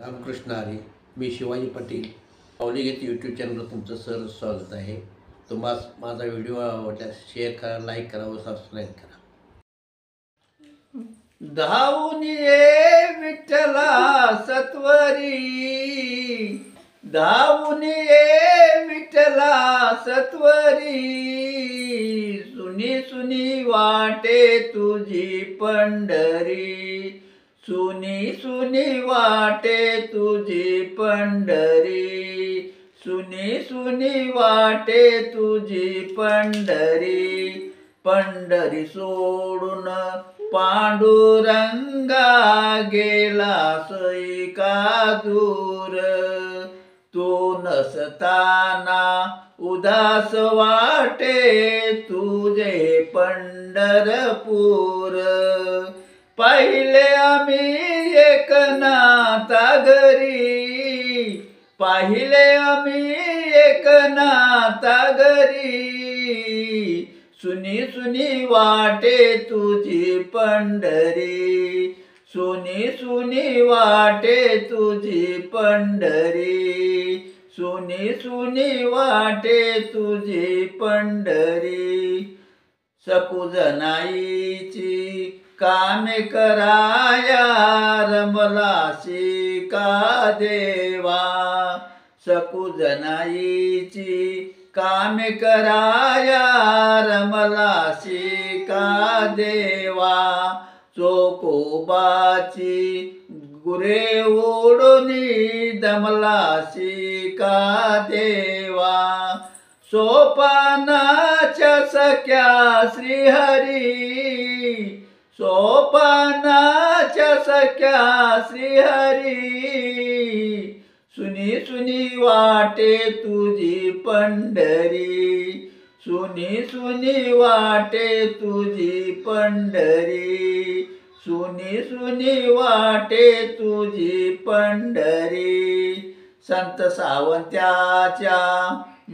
रामकृष्ण हरी. मी शिवाजी पाटील. पावली गीत यूट्यूब चॅनलवर तुमचं सहर्ष स्वागत आहे. तुम्हाला माझा व्हिडिओ आवडल्यास शेअर करा, लाईक करा व सबस्क्राईब करा. धावून ये विठ्ठला सत्वरी, धावून ये विठ्ठला सत्वरी, सुनी सुनी वाटे तुझी पंढरी, सुनी सुनी वाटे तुझी पंढरी, सुनी सुनी वाटे तुझी पंढरी. पंढरी सोडून पांडुरंगा गेला सोई का दूर, तू नसताना उदास वाटे तुझे पंढरपूर. पाहिले आम्ही एकनाथा घरी, पाहिले आम्ही एकनाथा घरी, सुनी सुनी वाटे तुझी पंढरी, सुनी सुनी वाटे तुझी पंढरी, सुनी सुनी वाटे तुझी पंढरी. सकुजनाईची कामे कराया रमलासी का देवा, सकुजनाईची कामे कराया रमलासी का देवा. चोकोबाची गुरे ओढणी दमलासी का देवा, सोपानाच्या सख्या श्रीहरी, सोपानाच्या सख्या श्रीहरी, सुनी सुनी वाटे तुझी पंढरी, सुनी सुनी वाटे तुझी पंढरी, सुनी सुनी वाटे तुझी पंढरी. संत सावंत्याच्या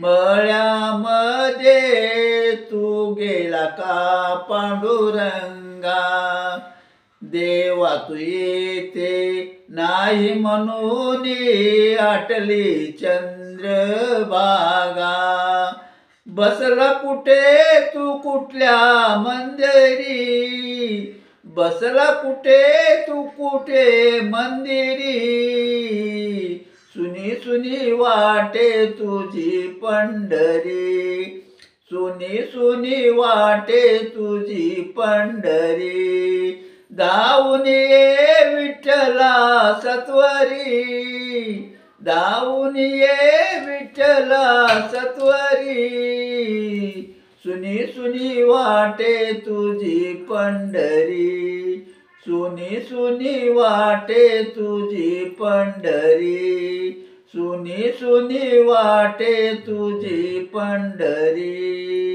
मळ्यामध्ये तू गेला का पांडुरंगा, देवा तू येते नाही म्हणून आटली चंद्रभागा. बसला कुठे तू कुठल्या मंदिरी, बसला कुठे तू कुठे मंदिरी, सुनी सुनी वाटे तुझी पंढरी, सुनी सुनी वाटे तुझी पंढरी. धावून ये विठ्ठला सत्वरी, धावून ये विठ्ठला सत्वरी, सुनी सुनी वाटे तुझी पंढरी, सुनी सुनी वाटे तुझी पंढरी, सुनी सुनी वाटे तुझी पंढरी.